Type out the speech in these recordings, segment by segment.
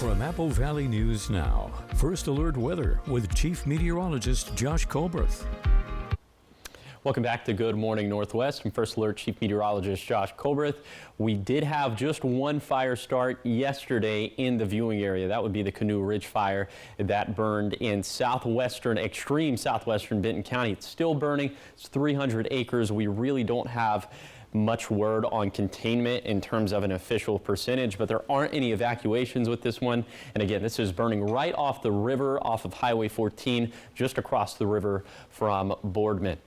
From Apple Valley News Now, First Alert Weather with Chief Meteorologist Josh Colbreth. Welcome back to Good Morning Northwest. I'm First Alert Chief Meteorologist Josh Colbreth. We did have just one fire start yesterday in the viewing area. That would be the Canoe Ridge fire that burned in extreme southwestern Benton County. It's still burning. It's 300 acres. We really don't have much word on containment in terms of an official percentage, but there aren't any evacuations with this one. And again, this is burning right off the river, off of Highway 14, just across the river from Boardman.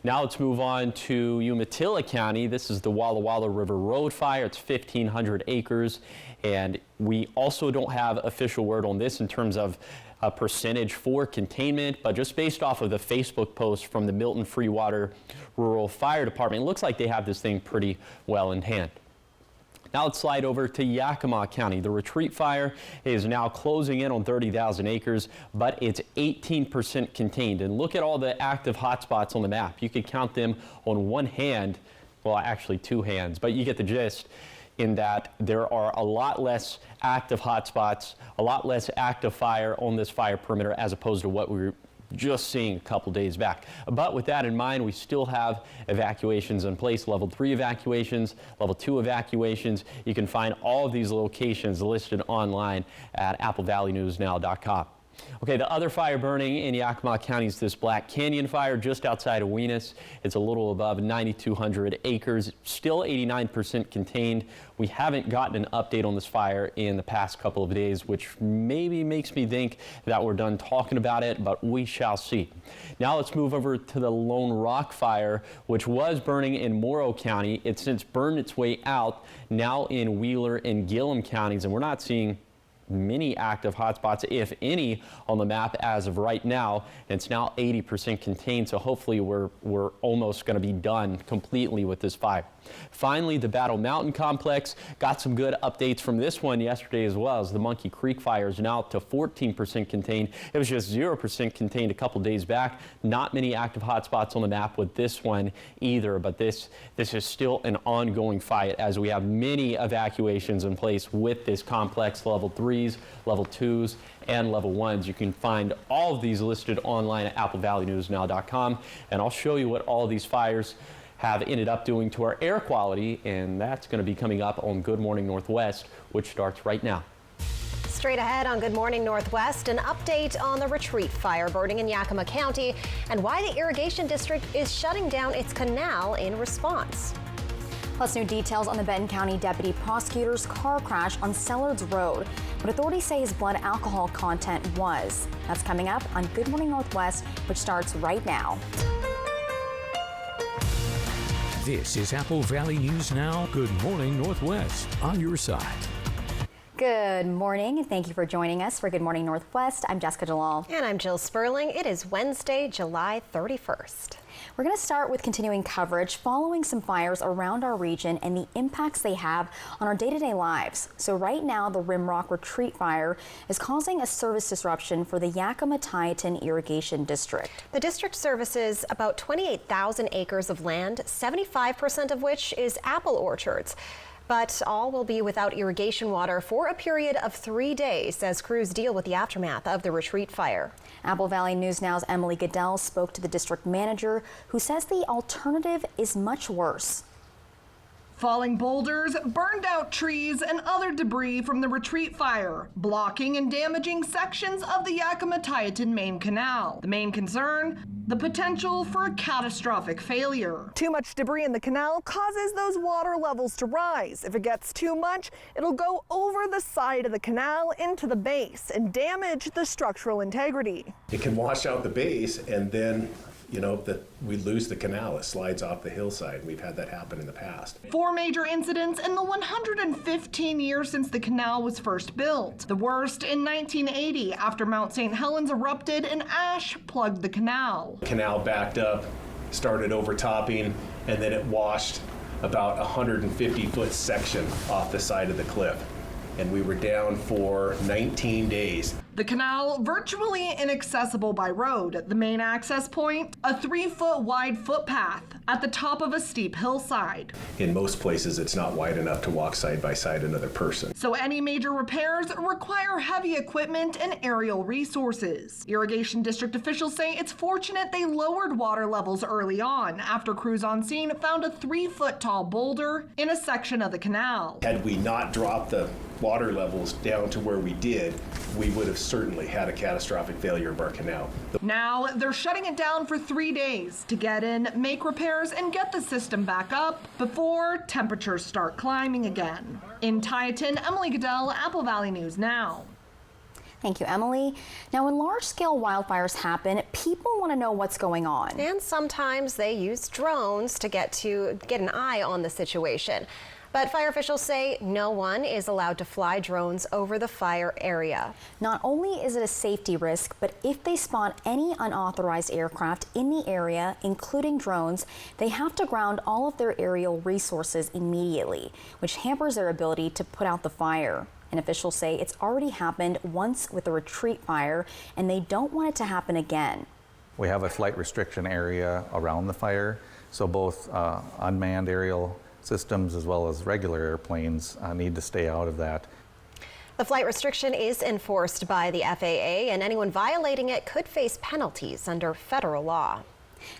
Now let's move on to Umatilla County. This is the Walla Walla River Road fire. It's 1,500 acres, and we also don't have official word on this in terms of a percentage for containment, but just based off of the Facebook post from the Milton Freewater Rural Fire Department, it looks like they have this thing pretty well in hand. Now let's slide over to Yakima County. The Retreat fire is now closing in on 30,000 acres, but it's 18% contained. And look at all the active hotspots on the map. You could count them on one hand, well, actually two hands, but you get the gist in that there are a lot less active hotspots, a lot less active fire on this fire perimeter as opposed to what we were just seeing a couple days back. But with that in mind, we still have evacuations in place, level 3 evacuations, level 2 evacuations. You can find all of these locations listed online at applevalleynewsnow.com. Okay, the other fire burning in Yakima County is this Black Canyon fire just outside of Wenis. It's a little above 9,200 acres, still 89% contained. We haven't gotten an update on this fire in the past couple of days, which maybe makes me think that we're done talking about it, but we shall see. Now let's move over to the Lone Rock fire, which was burning in Morrow County. It's since burned its way out, now in Wheeler and Gillum counties, and we're not seeing many active hotspots, if any, on the map as of right now. It's now 80% contained, so hopefully we're almost going to be done completely with this fire. Finally, the Battle Mountain Complex got some good updates from this one yesterday as well, as the Monkey Creek fire is now up to 14% contained. It was just 0% contained a couple days back. Not many active hotspots on the map with this one either, but this is still an ongoing fight as we have many evacuations in place with this complex, level 3s, level 2s, and level 1s. You can find all of these listed online at applevalleynewsnow.com, and I'll show you what all of these fires have ended up doing to our air quality, and that's going to be coming up on Good Morning Northwest, which starts right now. Straight ahead on Good Morning Northwest, an update on the Retreat fire burning in Yakima County and why the irrigation district is shutting down its canal in response. Plus, new details on the Benton County deputy prosecutor's car crash on Sellards Road. What authorities say his blood alcohol content was. That's coming up on Good Morning Northwest, which starts right now. This is Apple Valley News Now. Good Morning Northwest, on your side. Good morning, and thank you for joining us for Good Morning Northwest. I'm Jessica Jalal. And I'm Jill Sperling. It is Wednesday, July 31st. We're going to start with continuing coverage following some fires around our region and the impacts they have on our day-to-day lives. So right now, the Rimrock Retreat fire is causing a service disruption for the Yakima-Tieton Irrigation District. The district services about 28,000 acres of land, 75% of which is apple orchards. But all will be without irrigation water for a period of 3 days as crews deal with the aftermath of the Retreat fire. Apple Valley News Now's Emily Goodell spoke to the district manager, who says the alternative is much worse. Falling boulders, burned out trees, and other debris from the Retreat fire, blocking and damaging sections of the Yakima-Tieton main canal. The main concern, the potential for a catastrophic failure. Too much debris in the canal causes those water levels to rise. If it gets too much, it'll go over the side of the canal into the base and damage the structural integrity. It can wash out the base, and then we lose the canal. It slides off the hillside. We've had that happen in the past. 4 major incidents in the 115 years since the canal was first built. The worst in 1980 after Mount St. Helens erupted and ash plugged the canal. The canal backed up, started overtopping, and then it washed about a 150-foot section off the side of the cliff. and we were down for 19 days. The canal virtually inaccessible by road. The main access point, a 3-foot wide footpath at the top of a steep hillside. In most places, it's not wide enough to walk side by side another person. So any major repairs require heavy equipment and aerial resources. Irrigation district officials say it's fortunate they lowered water levels early on after crews on scene found a 3-foot tall boulder in a section of the canal. Had we not dropped the water levels down to where we did, we would have certainly had a catastrophic failure of our canal. Now they're shutting it down for 3 days to get in, make repairs, and get the system back up before temperatures start climbing again. In Tieton, Emily Goodell, Apple Valley News Now. Thank you, Emily. Now, when large-scale wildfires happen, people want to know what's going on. And sometimes they use drones to get an eye on the situation. But fire officials say no one is allowed to fly drones over the fire area. Not only is it a safety risk, but if they spot any unauthorized aircraft in the area, including drones, they have to ground all of their aerial resources immediately, which hampers their ability to put out the fire. And officials say it's already happened once with the retreat fire, and they don't want it to happen again. We have a flight restriction area around the fire, so both unmanned aerial systems as well as regular airplanes need to stay out of that. The flight restriction is enforced by the FAA, and anyone violating it could face penalties under federal law.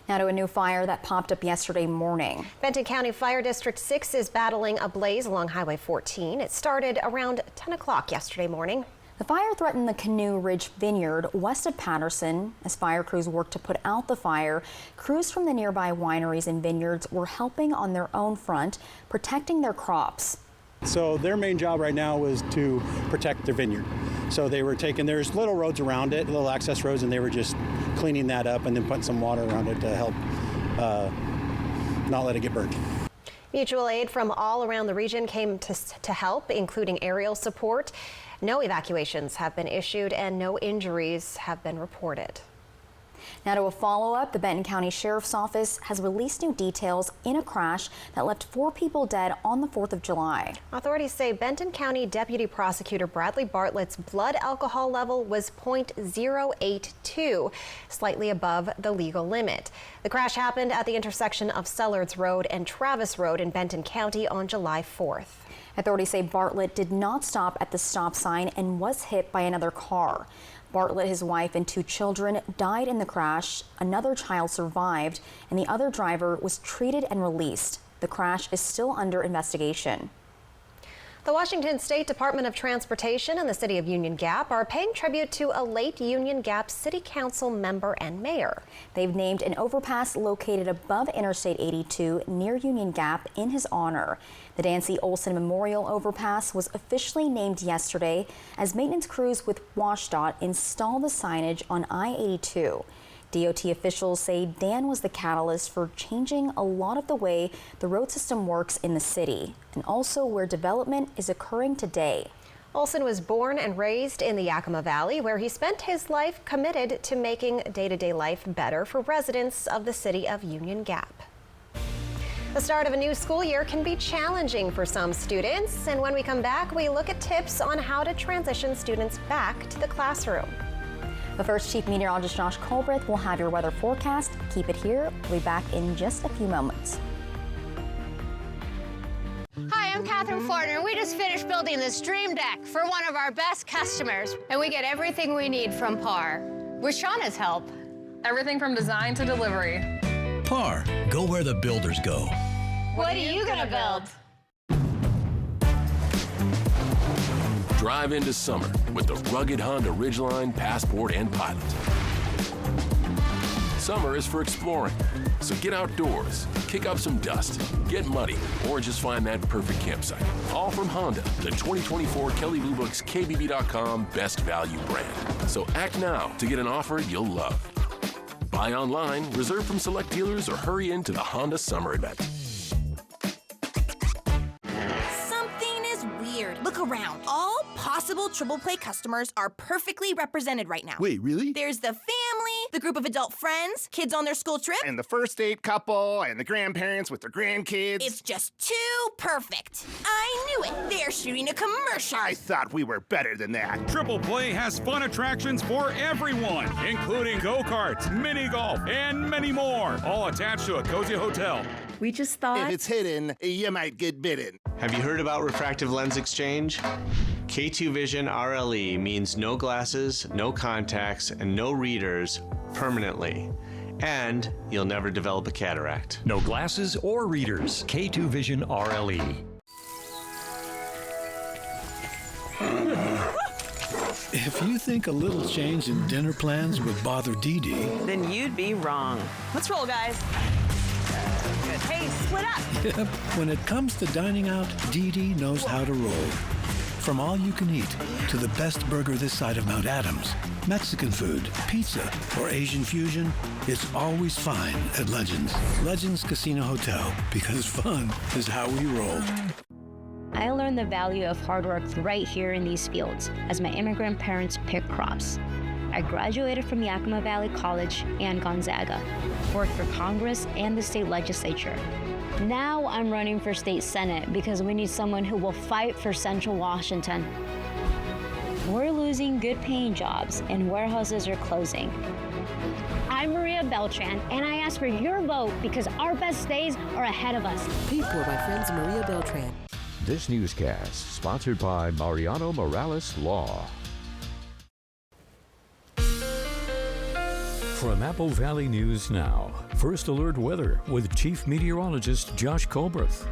Now to a new fire that popped up yesterday morning. Benton County Fire District 6 is battling a blaze along Highway 14. It started around 10 o'clock yesterday morning. The fire threatened the Canoe Ridge Vineyard west of Patterson. As fire crews worked to put out the fire, crews from the nearby wineries and vineyards were helping on their own front, protecting their crops. So their main job right now was to protect their vineyard. So they were there's little roads around it, little access roads, and they were just cleaning that up and then putting some water around it to help not let it get burnt. Mutual aid from all around the region came to help, including aerial support. No evacuations have been issued and no injuries have been reported. Now to a follow-up, the Benton County Sheriff's Office has released new details in a crash that left 4 people dead on the 4th of July. Authorities say Benton County Deputy Prosecutor Bradley Bartlett's blood alcohol level was .082, slightly above the legal limit. The crash happened at the intersection of Sellards Road and Travis Road in Benton County on July 4th. Authorities say Bartlett did not stop at the stop sign and was hit by another car. Bartlett, his wife, and 2 children died in the crash. Another child survived, and the other driver was treated and released. The crash is still under investigation. The Washington State Department of Transportation and the City of Union Gap are paying tribute to a late Union Gap City Council member and mayor. They've named an overpass located above Interstate 82 near Union Gap in his honor. The Dancy Olson Memorial Overpass was officially named yesterday as maintenance crews with WashDOT install the signage on I-82. DOT officials say Dan was the catalyst for changing a lot of the way the road system works in the city, and also where development is occurring today. Olson was born and raised in the Yakima Valley, where he spent his life committed to making day-to-day life better for residents of the city of Union Gap. The start of a new school year can be challenging for some students, and when we come back, we look at tips on how to transition students back to the classroom. But first, Chief Meteorologist Josh Colbreth will have your weather forecast. Keep it here. We'll be back in just a few moments. Hi, I'm Catherine Fortner. We just finished building this dream deck for one of our best customers, and we get everything we need from PAR. With Shauna's help. Everything from design to delivery. PAR, go where the builders go. What are you gonna build? Drive into summer with the rugged Honda Ridgeline, Passport, and Pilot. Summer is for exploring, so get outdoors, kick up some dust, get muddy, or just find that perfect campsite. All from Honda, the 2024 Kelley Blue Book's KBB.com Best Value brand. So act now to get an offer you'll love. Buy online, reserve from select dealers, or hurry into the Honda Summer Event. Something is weird. Look around. All possible Triple Play customers are perfectly represented right now. Wait, really? There's the family, the group of adult friends, kids on their school trip, and the first date couple, and the grandparents with their grandkids. It's just too perfect. I knew it. They're shooting a commercial. I thought we were better than that. Triple Play has fun attractions for everyone, including go-karts, mini golf, and many more, all attached to a cozy hotel. We just thought... If it's hidden, you might get bitten. Have you heard about refractive lens exchange? K2 Vision RLE means no glasses, no contacts, and no readers permanently. And you'll never develop a cataract. No glasses or readers. K2 Vision RLE. If you think a little change in dinner plans would bother Dee Dee, then you'd be wrong. Let's roll, guys. Good. Hey, split up. Yep, when it comes to dining out, Dee Dee knows how to roll. From all you can eat to the best burger this side of Mount Adams, Mexican food, pizza, or Asian fusion, it's always fine at Legends. Legends Casino Hotel, because fun is how we roll. I learned the value of hard work right here in these fields as my immigrant parents pick crops. I graduated from Yakima Valley College and Gonzaga, worked for Congress and the state legislature. Now I'm running for state senate because we need someone who will fight for Central Washington. We're losing good paying jobs and warehouses are closing. I'm Maria Beltran, and I ask for your vote because our best days are ahead of us. Paid for by friends Maria Beltran. This newscast sponsored by Mariano Morales Law. From Apple Valley News Now, First Alert Weather with Chief Meteorologist Josh Colbreth.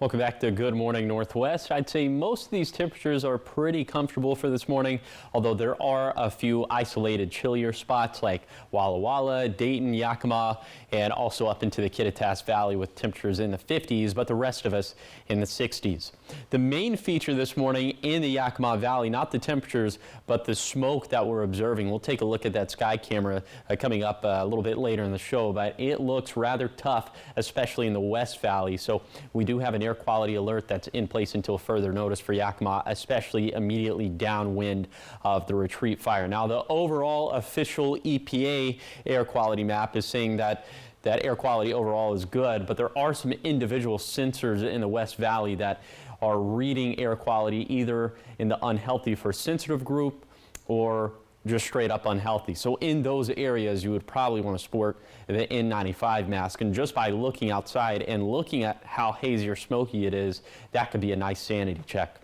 Welcome back to Good Morning Northwest. I'd say most of these temperatures are pretty comfortable for this morning, although there are a few isolated chillier spots like Walla Walla, Dayton, Yakima, and also up into the Kittitas Valley with temperatures in the 50s, but the rest of us in the 60s. The main feature this morning in the Yakima Valley, not the temperatures, but the smoke that we're observing. We'll take a look at that sky camera coming up a little bit later in the show, but it looks rather tough, especially in the West Valley. So we do have an air quality alert that's in place until further notice for Yakima, especially immediately downwind of the Retreat fire. Now, the overall official EPA air quality map is saying that air quality overall is good, but there are some individual sensors in the West Valley that are reading air quality either in the unhealthy for sensitive group or just straight up unhealthy. So in those areas, you would probably want to sport the N95 mask. And just by looking outside and looking at how hazy or smoky it is, that could be a nice sanity check.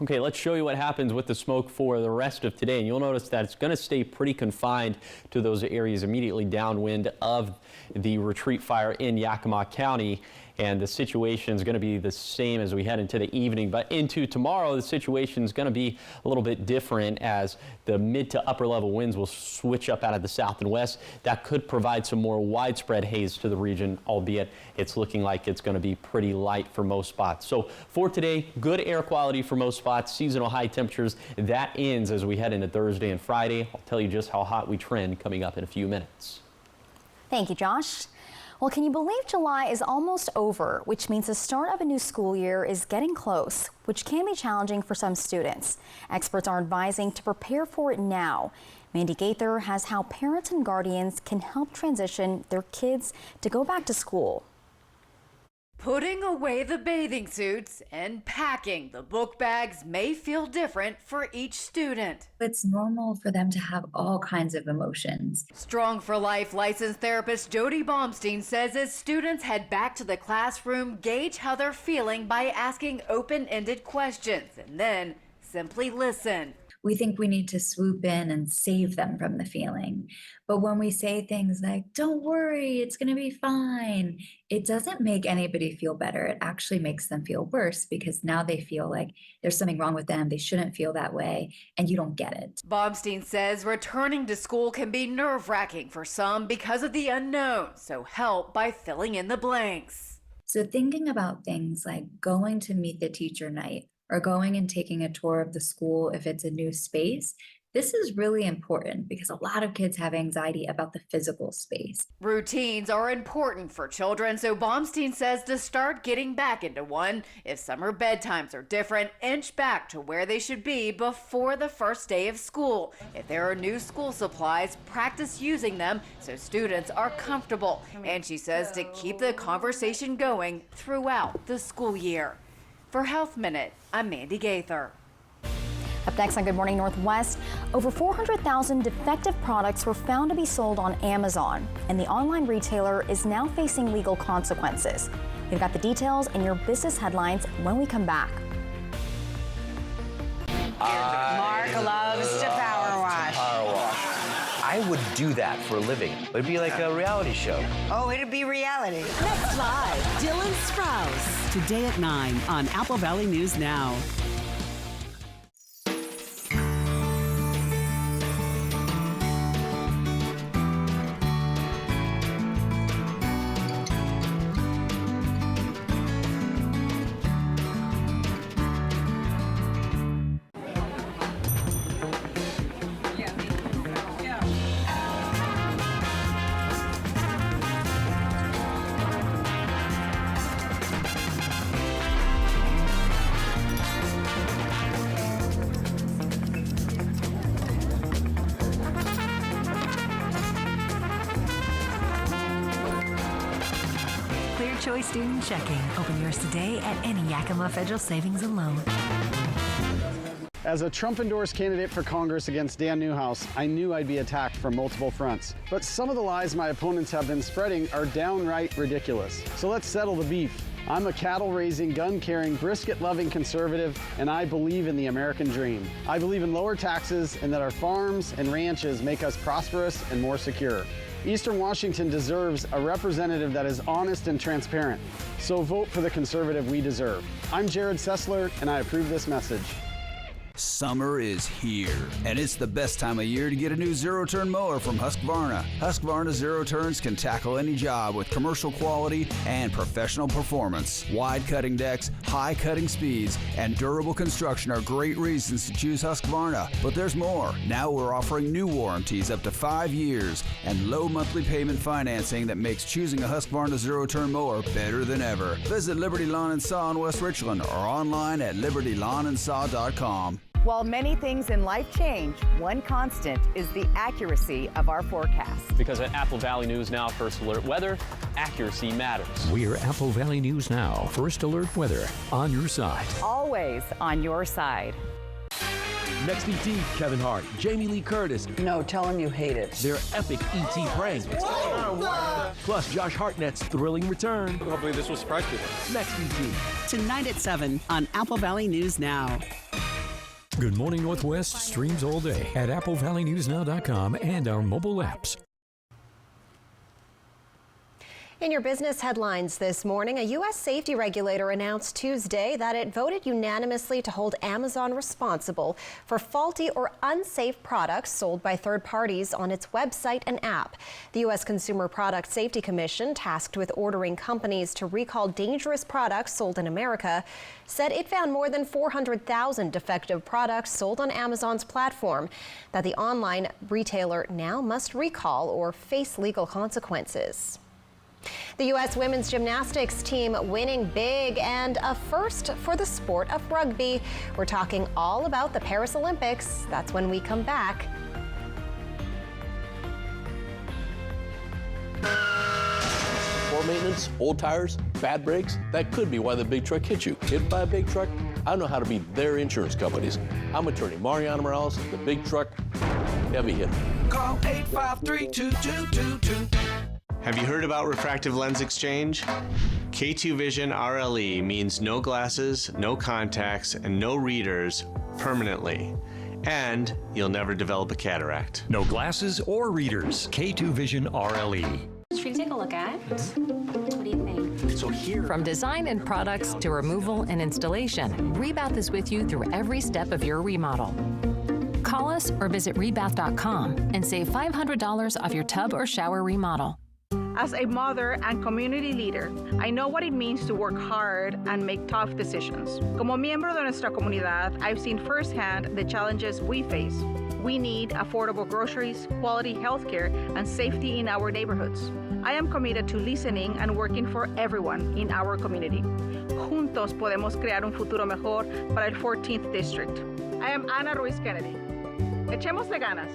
Okay, let's show you what happens with the smoke for the rest of today. And you'll notice that it's going to stay pretty confined to those areas immediately downwind of the Retreat fire in Yakima County. And the situation is going to be the same as we head into the evening. But into tomorrow, the situation is going to be a little bit different as the mid to upper level winds will switch up out of the south and west. That could provide some more widespread haze to the region, albeit it's looking like it's going to be pretty light for most spots. So for today, good air quality for most spots, seasonal high temperatures. That ends as we head into Thursday and Friday. I'll tell you just how hot we trend coming up in a few minutes. Thank you, Josh. Well, can you believe July is almost over, which means the start of a new school year is getting close, which can be challenging for some students. Experts are advising to prepare for it now. Mandy Gaither has how parents and guardians can help transition their kids to go back to school. Putting away the bathing suits and packing the book bags may feel different for each student. It's normal for them to have all kinds of emotions. Strong for Life licensed therapist Jody Baumstein says as students head back to the classroom, gauge how they're feeling by asking open-ended questions and then simply listen. We think we need to swoop in and save them from the feeling. But when we say things like, don't worry, it's going to be fine, it doesn't make anybody feel better. It actually makes them feel worse because now they feel like there's something wrong with them. They shouldn't feel that way, and you don't get it. Baumstein says returning to school can be nerve-wracking for some because of the unknown, so help by filling in the blanks. So thinking about things like going to meet the teacher night, or going and taking a tour of the school if it's a new space, This is really important because a lot of kids have anxiety about the physical space. Routines are important for children, so Baumstein says to start getting back into one. If summer bedtimes are different, inch back to where they should be before the first day of school. If there are new school supplies, practice using them so students are comfortable. And she says to keep the conversation going throughout the school year. For Health Minute, I'm Mandy Gaither. Up next on Good Morning Northwest, over 400,000 defective products were found to be sold on Amazon, and the online retailer is now facing legal consequences. We've got the details in your business headlines when we come back. Mark loves to power wash. I would do that for a living. It'd be like a reality show. Oh, it'd be reality. Next live, Dylan Sprouse. Today at 9 on Apple Valley News Now. Choice Student Checking. Open yours today at any Yakima Federal Savings and Loan. As a Trump-endorsed candidate for Congress against Dan Newhouse, I knew I'd be attacked from multiple fronts. But some of the lies my opponents have been spreading are downright ridiculous. So let's settle the beef. I'm a cattle-raising, gun-carrying, brisket-loving conservative, and I believe in the American dream. I believe in lower taxes and that our farms and ranches make us prosperous and more secure. Eastern Washington deserves a representative that is honest and transparent. So vote for the conservative we deserve. I'm Jared Sessler, and I approve this message. Summer is here, and it's the best time of year to get a new zero-turn mower from Husqvarna. Husqvarna Zero Turns can tackle any job with commercial quality and professional performance. Wide cutting decks, high cutting speeds, and durable construction are great reasons to choose Husqvarna. But there's more. Now we're offering new warranties up to 5 years and low monthly payment financing that makes choosing a Husqvarna Zero-Turn mower better than ever. Visit Liberty Lawn and Saw in West Richland or online at libertylawnandsaw.com. While many things in life change, one constant is the accuracy of our forecast. Because at Apple Valley News Now First Alert Weather, accuracy matters. We're Apple Valley News Now First Alert Weather, on your side. Always on your side. Next ET, Kevin Hart, Jamie Lee Curtis. No, tell him you hate it. Their epic ET prank. Plus Josh Hartnett's thrilling return. Hopefully this will surprise people. Next ET. Tonight at 7 on Apple Valley News Now. Good Morning Northwest streams all day at applevalleynewsnow.com and our mobile apps. In your business headlines this morning, a U.S. safety regulator announced Tuesday that it voted unanimously to hold Amazon responsible for faulty or unsafe products sold by third parties on its website and app. The U.S. Consumer Product Safety Commission, tasked with ordering companies to recall dangerous products sold in America, said it found more than 400,000 defective products sold on Amazon's platform that the online retailer now must recall or face legal consequences. The U.S. women's gymnastics team winning big and a first for the sport of rugby. We're talking all about the Paris Olympics. That's when we come back. Poor maintenance, old tires, bad brakes, that could be why the big truck hit you. Hit by a big truck? I know how to be their insurance companies. I'm attorney Mariana Morales, the big truck, heavy hitter. Call 853-2222. Have you heard about refractive lens exchange? K2 Vision RLE means no glasses, no contacts, and no readers permanently. And you'll never develop a cataract. No glasses or readers. K2 Vision RLE. Should we take a look at? What do you think? So here, from design and products to removal and installation, Rebath is with you through every step of your remodel. Call us or visit rebath.com and save $500 off your tub or shower remodel. As a mother and community leader, I know what it means to work hard and make tough decisions. Como miembro de nuestra comunidad, I've seen firsthand the challenges we face. We need affordable groceries, quality healthcare, and safety in our neighborhoods. I am committed to listening and working for everyone in our community. Juntos podemos crear un futuro mejor para el 14th District. I am Ana Ruiz Kennedy. Echémosle ganas.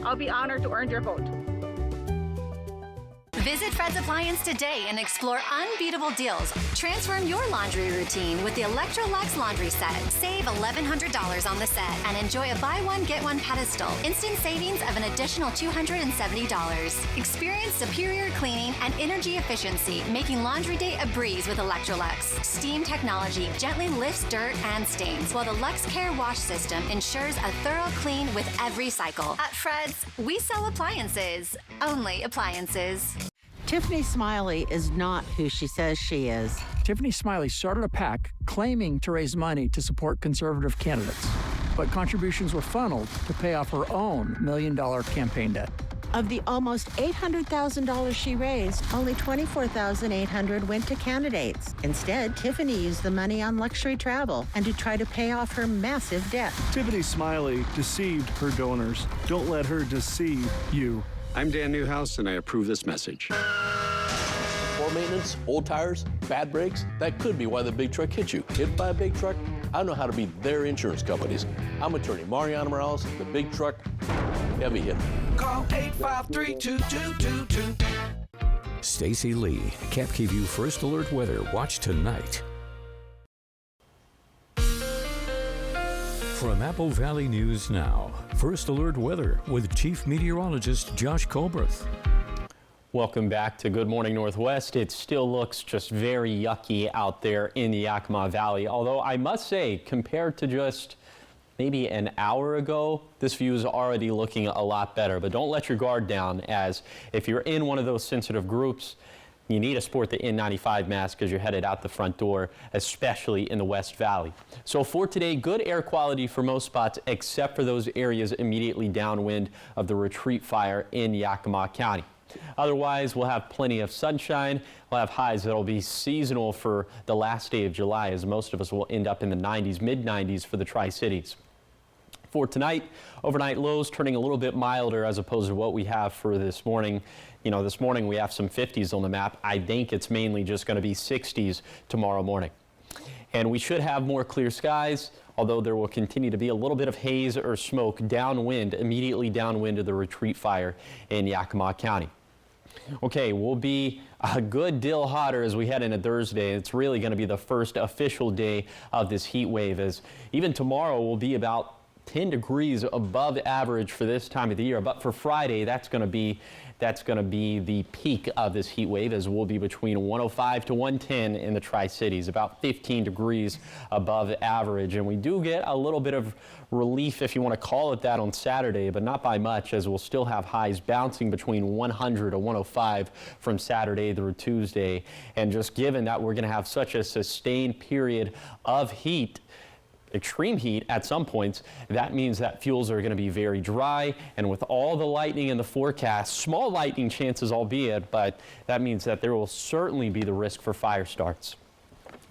I'll be honored to earn your vote. Visit Fred's Appliance today and explore unbeatable deals. Transform your laundry routine with the Electrolux laundry set. Save $1,100 on the set and enjoy a buy one, get one pedestal. Instant savings of an additional $270. Experience superior cleaning and energy efficiency, making laundry day a breeze with Electrolux. Steam technology gently lifts dirt and stains, while the Lux Care wash system ensures a thorough clean with every cycle. At Fred's, we sell appliances. Only appliances. Tiffany Smiley is not who she says she is. Tiffany Smiley started a PAC claiming to raise money to support conservative candidates, but contributions were funneled to pay off her own $1 million campaign debt. Of the almost $800,000 she raised, only $24,800 went to candidates. Instead, Tiffany used the money on luxury travel and to try to pay off her massive debt. Tiffany Smiley deceived her donors. Don't let her deceive you. I'm Dan Newhouse, and I approve this message. Poor maintenance, old tires, bad brakes, that could be why the big truck hit you. Hit by a big truck? I know how to be their insurance companies. I'm attorney Mariana Morales, the big truck heavy hitter. Call 853-2222. Stacy Lee, KapKVU First Alert Weather. Watch tonight. From Apple Valley News Now, First Alert Weather with Chief Meteorologist Josh Colbreth. Welcome back to Good Morning Northwest. It still looks just very yucky out there in the Yakima Valley, although I must say, compared to just maybe an hour ago, this view is already looking a lot better. But don't let your guard down, as if you're in one of those sensitive groups, you need to sport the N95 mask as you're headed out the front door, especially in the West Valley. So for today, good air quality for most spots except for those areas immediately downwind of the retreat fire in Yakima County. Otherwise, we'll have plenty of sunshine. We'll have highs that'll be seasonal for the last day of July, as most of us will end up in the 90s, mid-90s for the Tri-Cities. For tonight, overnight lows turning a little bit milder as opposed to what we have for this morning. You know, this morning we have some 50s on the map. I think it's mainly just going to be 60s tomorrow morning. And we should have more clear skies, although there will continue to be a little bit of haze or smoke downwind, immediately downwind of the retreat fire in Yakima County. Okay, we'll be a good deal hotter as we head into Thursday. It's really going to be the first official day of this heat wave, as even tomorrow will be about 10 degrees above average for this time of the year. But for Friday, that's going to be the peak of this heat wave, as we'll be between 105 to 110 in the Tri-Cities, about 15 degrees above average. And we do get a little bit of relief, if you want to call it that, on Saturday, but not by much, as we'll still have highs bouncing between 100 to 105 from Saturday through Tuesday. And just given that we're going to have such a sustained period of heat, extreme heat at some points, that means that fuels are going to be very dry, and with all the lightning in the forecast, small lightning chances albeit, but that means that there will certainly be the risk for fire starts.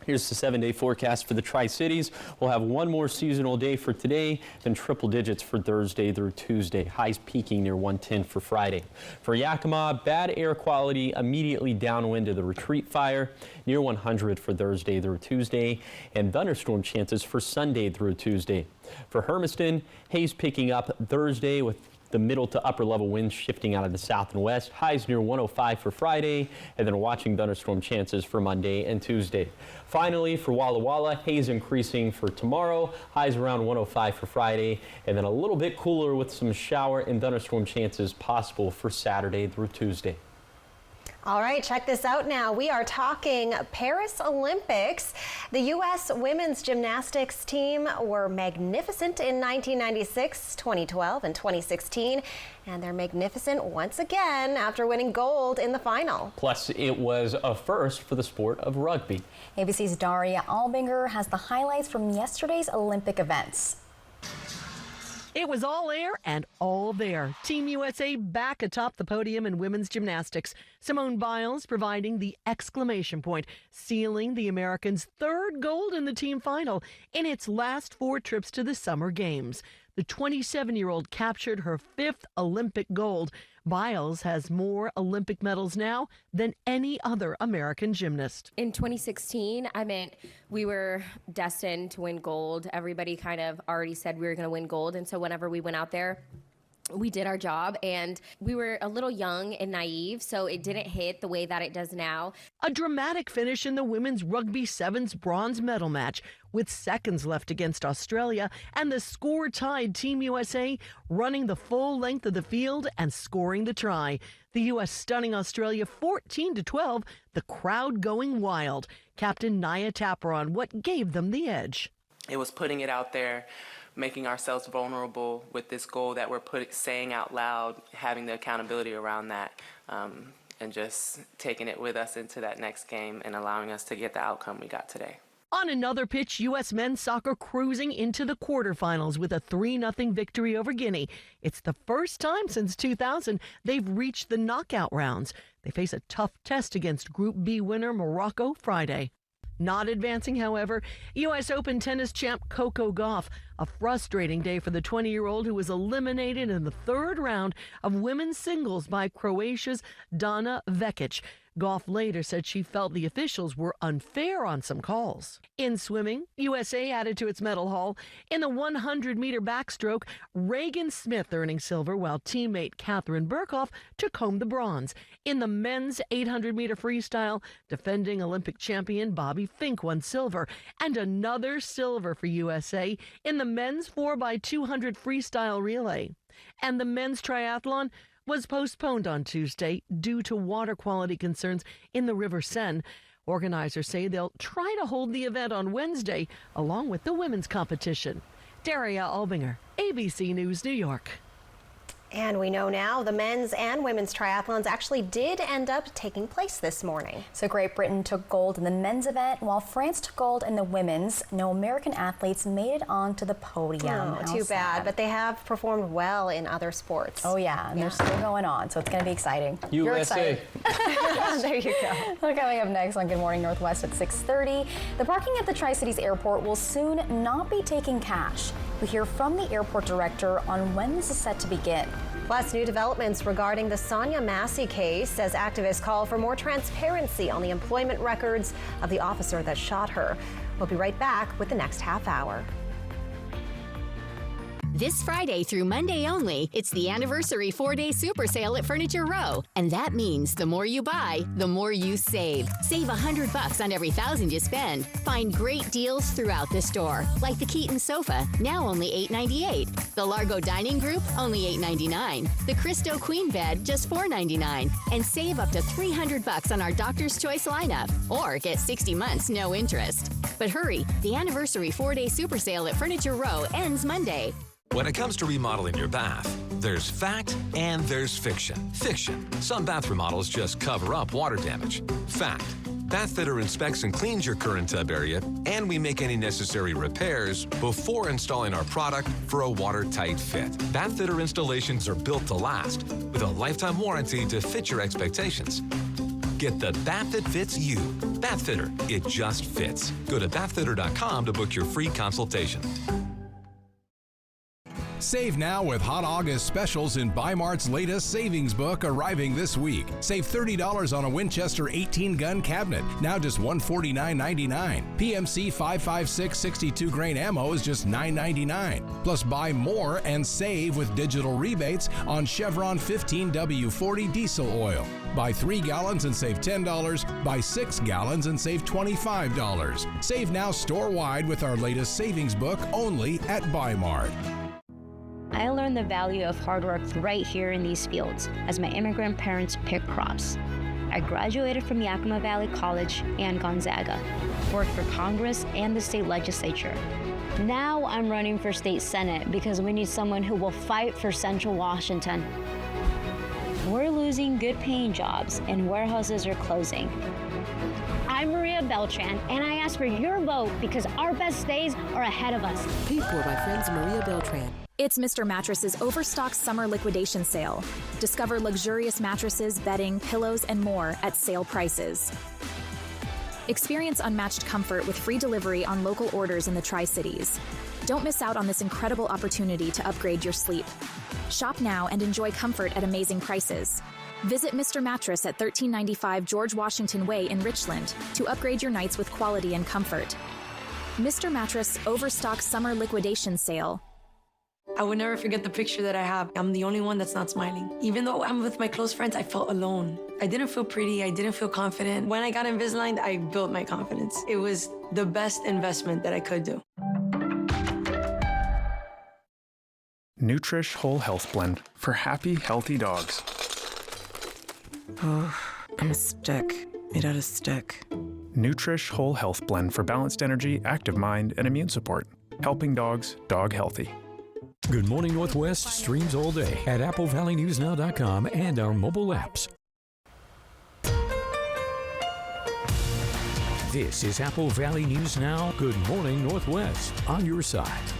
Here's the 7-day forecast for the Tri-Cities. We'll have one more seasonal day for today, then triple digits for Thursday through Tuesday. Highs peaking near 110 for Friday. For Yakima, bad air quality immediately downwind of the retreat fire, near 100 for Thursday through Tuesday, and thunderstorm chances for Sunday through Tuesday. For Hermiston, haze picking up Thursday with the middle to upper level winds shifting out of the south and west. Highs near 105 for Friday, and then watching thunderstorm chances for Monday and Tuesday. Finally, for Walla Walla, haze increasing for tomorrow. Highs around 105 for Friday, and then a little bit cooler with some shower and thunderstorm chances possible for Saturday through Tuesday. All right, check this out now. We are talking Paris Olympics. The U.S. women's gymnastics team were magnificent in 1996, 2012, and 2016. And they're magnificent once again after winning gold in the final. Plus, it was a first for the sport of rugby. ABC's Daria Albinger has the highlights from yesterday's Olympic events. It was all air and all there. Team USA back atop the podium in women's gymnastics. Simone Biles providing the exclamation point, sealing the Americans' third gold in the team final in its last 4 trips to the Summer Games. The 27-year-old captured her 5th Olympic gold. Biles has more Olympic medals now than any other American gymnast. In 2016, we were destined to win gold. Everybody kind of already said we were going to win gold. And so whenever we went out there, we did our job, and we were a little young and naive, so it didn't hit the way that it does now. A dramatic finish in the women's rugby sevens bronze medal match with seconds left against Australia, and the score tied Team USA running the full length of the field and scoring the try. The U.S. stunning Australia 14-12, the crowd going wild. Captain Naya Tapper on what gave them the edge. It was putting it out there, making ourselves vulnerable with this goal that we're saying out loud, having the accountability around that, and just taking it with us into that next game and allowing us to get the outcome we got today. On another pitch, U.S. men's soccer cruising into the quarterfinals with a 3-0 victory over Guinea. It's the first time since 2000 they've reached the knockout rounds. They face a tough test against Group B winner Morocco Friday. Not advancing, however, U.S. Open tennis champ Coco Gauff. A frustrating day for the 20-year-old who was eliminated in the 3rd round of women's singles by Croatia's Dana Vekic. Gauff later said she felt the officials were unfair on some calls. In swimming, USA added to its medal haul. In the 100-meter backstroke, Reagan Smith earning silver, while teammate Catherine Burkhoff took home the bronze. In the men's 800-meter freestyle, defending Olympic champion Bobby Fink won silver. And another silver for USA in the men's 4x200 freestyle relay. And the men's triathlon was postponed on Tuesday due to water quality concerns in the River Seine. Organizers say they'll try to hold the event on Wednesday along with the women's competition. Daria Albinger, ABC News, New York. And we know now the men's and women's triathlons actually did end up taking place this morning. So Great Britain took gold in the men's event, while France took gold in the women's. No American athletes made it onto the podium. Oh, too bad, but they have performed well in other sports. Oh yeah, and they're still going on, so it's going to be exciting. USA. You're excited. There you go. Well, coming up next on Good Morning Northwest at 6:30, the parking at the Tri-Cities Airport will soon not be taking cash. We hear from the airport director on when this is set to begin. Plus, new developments regarding the Sonia Massey case as activists call for more transparency on the employment records of the officer that shot her. We'll be right back with the next half hour. This Friday through Monday only, it's the anniversary 4-day super sale at Furniture Row. And that means the more you buy, the more you save. Save $100 on every $1,000 you spend. Find great deals throughout the store, like the Keaton sofa, now only $8.98. The Largo Dining Group, only $8.99. The Christo Queen Bed, just $4.99. And save up to $300 on our Doctor's Choice lineup. Or get 60 months, no interest. But hurry, the anniversary 4-day super sale at Furniture Row ends Monday. When it comes to remodeling your bath, there's fact and there's fiction. Fiction. Some bath remodels just cover up water damage. Fact. Bathfitter inspects and cleans your current tub area, and we make any necessary repairs before installing our product for a watertight fit. Bathfitter installations are built to last, with a lifetime warranty to fit your expectations. Get the bath that fits you. Bathfitter. It just fits. Go to bathfitter.com to book your free consultation. Save now with Hot August specials in Bi-Mart's latest savings book arriving this week. Save $30 on a Winchester 18-gun cabinet, now just $149.99. PMC 5.56 62-grain ammo is just $9.99. Plus buy more and save with digital rebates on Chevron 15W40 diesel oil. Buy 3 gallons and save $10. Buy 6 gallons and save $25. Save now store-wide with our latest savings book only at Bi-Mart. I learned the value of hard work right here in these fields as my immigrant parents picked crops. I graduated from Yakima Valley College and Gonzaga, worked for Congress and the state legislature. Now I'm running for state senate because we need someone who will fight for Central Washington. We're losing good paying jobs and warehouses are closing. I'm Maria Beltran, and I ask for your vote because our best days are ahead of us. Paid for by friends Maria Beltran. It's Mr. Mattress's Overstock Summer Liquidation Sale. Discover luxurious mattresses, bedding, pillows, and more at sale prices. Experience unmatched comfort with free delivery on local orders in the Tri-Cities. Don't miss out on this incredible opportunity to upgrade your sleep. Shop now and enjoy comfort at amazing prices. Visit Mr. Mattress at 1395 George Washington Way in Richland to upgrade your nights with quality and comfort. Mr. Mattress Overstock Summer Liquidation Sale. I would never forget the picture that I have. I'm the only one that's not smiling. Even though I'm with my close friends, I felt alone. I didn't feel pretty. I didn't feel confident. When I got Invisalign, I built my confidence. It was the best investment that I could do. Nutrish Whole Health Blend for happy, healthy dogs. Oh, I'm a stick made out of stick. Nutrish Whole Health Blend for balanced energy, active mind, and immune support. Helping dogs, dog healthy. Good Morning Northwest streams all day at AppleValleyNewsNow.com and our mobile apps. This is Apple Valley News Now. Good Morning Northwest on your side.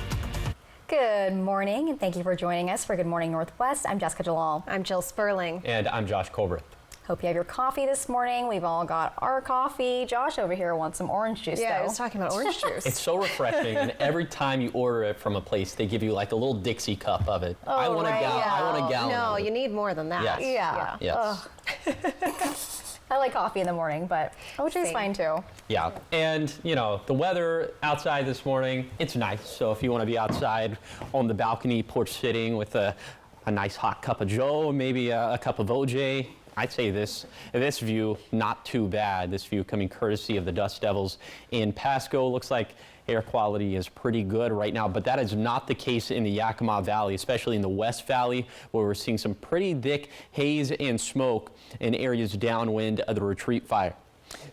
Good morning, and thank you for joining us for Good Morning Northwest. I'm Jessica Jalal. I'm Jill Sperling. And I'm Josh Colbert. Hope you have your coffee this morning. We've all got our coffee. Josh over here wants some orange juice, Yeah, though. I was talking about orange juice. It's so refreshing, and every time you order it from a place, they give you like a little Dixie cup of it. Oh, I want right, I want a gallon. No, of it. you need more than that. Yes. Yeah. Yes. I like coffee in the morning, but OJ is fine too. Yeah, and you know, the weather outside this morning, it's nice. So if you want to be outside on the balcony, porch sitting with a nice hot cup of Joe, maybe a cup of OJ, I'd say this view, not too bad. This view coming courtesy of the Dust Devils in Pasco. Looks like air quality is pretty good right now, but that is not the case in the Yakima Valley, especially in the West Valley, where we're seeing some pretty thick haze and smoke in areas downwind of the retreat fire.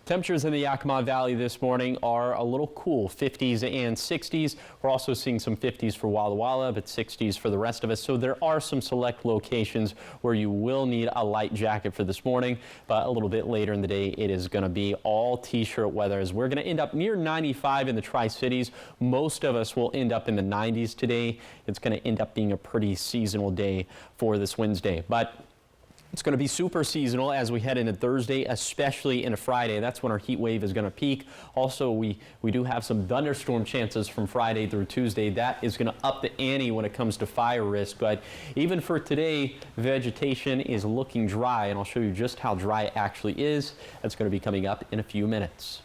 Temperatures in the Yakima Valley this morning are a little cool, 50s and 60s. We're also seeing some 50s for Walla Walla, but 60s for the rest of us. So there are some select locations where you will need a light jacket for this morning, but a little bit later in the day, it is going to be all t-shirt weather as we're going to end up near 95 in the Tri-Cities. Most of us will end up in the 90s today. It's going to end up being a pretty seasonal day for this Wednesday, but it's going to be super seasonal as we head into Thursday, especially into Friday. That's when our heat wave is going to peak. Also, we do have some thunderstorm chances from Friday through Tuesday. That is going to up the ante when it comes to fire risk. But even for today, vegetation is looking dry, and I'll show you just how dry it actually is. That's going to be coming up in a few minutes.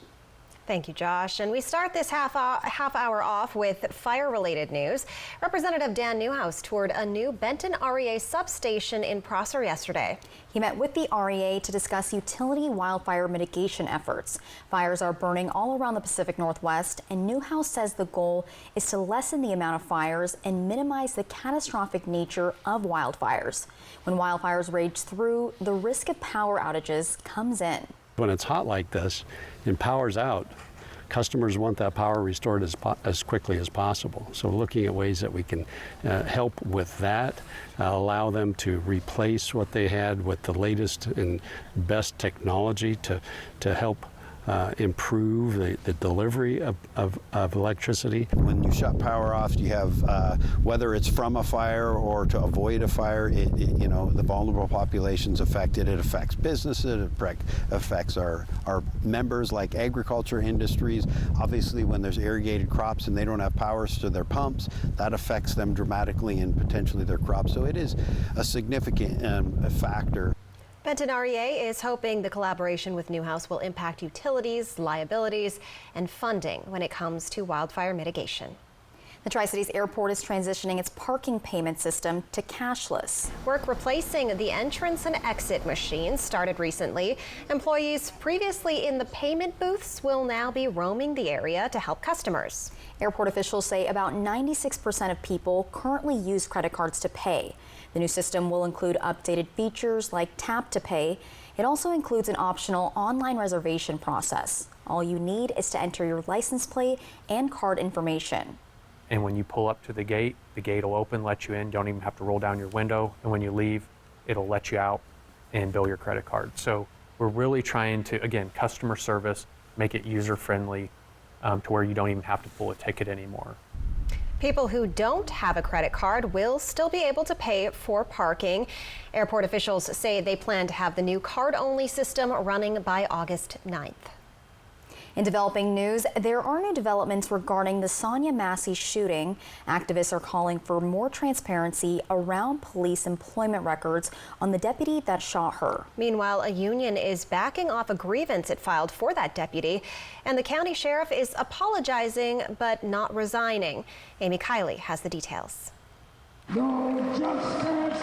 Thank you, Josh. And we start this half hour off with fire-related news. Representative Dan Newhouse toured a new Benton REA substation in Prosser yesterday. He met with the REA to discuss utility wildfire mitigation efforts. Fires are burning all around the Pacific Northwest, and Newhouse says the goal is to lessen the amount of fires and minimize the catastrophic nature of wildfires. When wildfires rage through, the risk of power outages comes in. When it's hot like this and power's out, customers want that power restored as quickly as possible. So looking at ways that we can help with that, allow them to replace what they had with the latest and best technology to help improve the delivery of electricity. When you shut power off, you have, whether it's from a fire or to avoid a fire, you know, the vulnerable population's affected. It affects businesses, it affects our members like agriculture industries. Obviously, when there's irrigated crops and they don't have powers to their pumps, that affects them dramatically and potentially their crops. So it is a significant factor. Benton REA is hoping the collaboration with Newhouse will impact utilities, liabilities, and funding when it comes to wildfire mitigation. The Tri-Cities Airport is transitioning its parking payment system to cashless. Work replacing the entrance and exit machines started recently. Employees previously in the payment booths will now be roaming the area to help customers. Airport officials say about 96% of people currently use credit cards to pay. The new system will include updated features like tap to pay. It also includes an optional online reservation process. All you need is to enter your license plate and card information. And when you pull up to the gate will open, let you in. Don't even have to roll down your window. And when you leave, it'll let you out and bill your credit card. So we're really trying to, again, customer service, make it user-friendly to where you don't even have to pull a ticket anymore. People who don't have a credit card will still be able to pay for parking. Airport officials say they plan to have the new card-only system running by August 9th. In developing news, there are new developments regarding the Sonia Massey shooting. Activists are calling for more transparency around police employment records on the deputy that shot her. Meanwhile, a union is backing off a grievance it filed for that deputy, and the county sheriff is apologizing but not resigning. Amy Kiley has the details. No justice.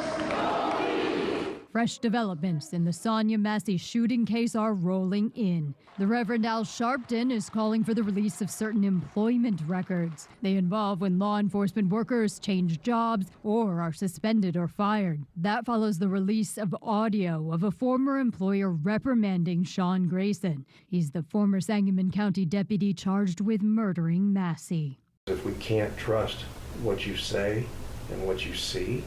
Fresh developments in the Sonia Massey shooting case are rolling in. The Reverend Al Sharpton is calling for the release of certain employment records. They involve when law enforcement workers change jobs or are suspended or fired. That follows the release of audio of a former employer reprimanding Sean Grayson. He's the former Sangamon County deputy charged with murdering Massey. If we can't trust what you say and what you see,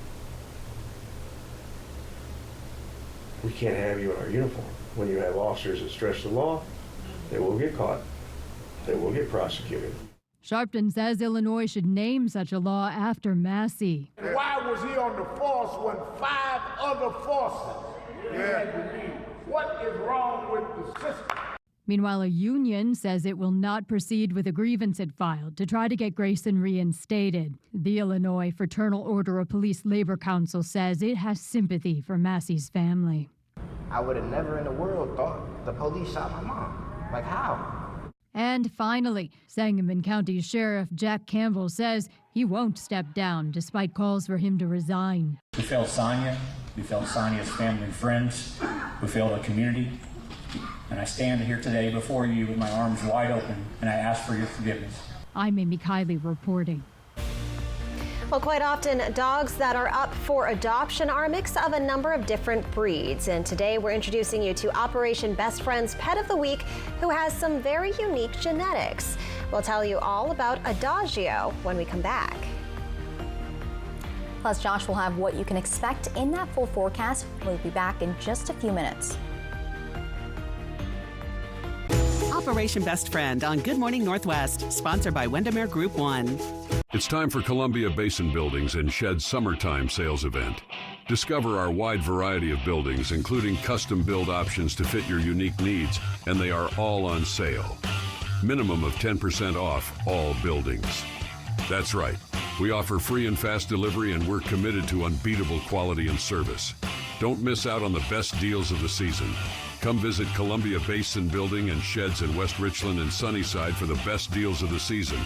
we can't have you in our uniform. When you have officers that stretch the law, they will get caught. They will get prosecuted. Sharpton says Illinois should name such a law after Massey. Why was he on the force when 5 other forces had to leave? What is wrong with the system? Meanwhile, a union says it will not proceed with a grievance it filed to try to get Grayson reinstated. The Illinois Fraternal Order of Police Labor Council says it has sympathy for Massey's family. I would have never in the world thought the police shot my mom. Like, how? And finally, Sangamon County Sheriff Jack Campbell says he won't step down despite calls for him to resign. We failed Sonia. We failed Sonia's family and friends. We failed the community. And I stand here today before you with my arms wide open, and I ask for your forgiveness. I'm Amy Kiley reporting. Well, quite often, dogs that are up for adoption are a mix of a number of different breeds. And today we're introducing you to Operation Best Friends Pet of the Week, who has some very unique genetics. We'll tell you all about Adagio when we come back. Plus, Josh will have what you can expect in that full forecast. We'll be back in just a few minutes. Operation Best Friend on Good Morning Northwest, sponsored by Windermere Group 1. It's time for Columbia Basin Buildings and Shed's Summertime Sales Event. Discover our wide variety of buildings, including custom build options to fit your unique needs, and they are all on sale. Minimum of 10% off all buildings. That's right. We offer free and fast delivery, and we're committed to unbeatable quality and service. Don't miss out on the best deals of the season. Come visit Columbia Basin Building and Sheds in West Richland and Sunnyside for the best deals of the season.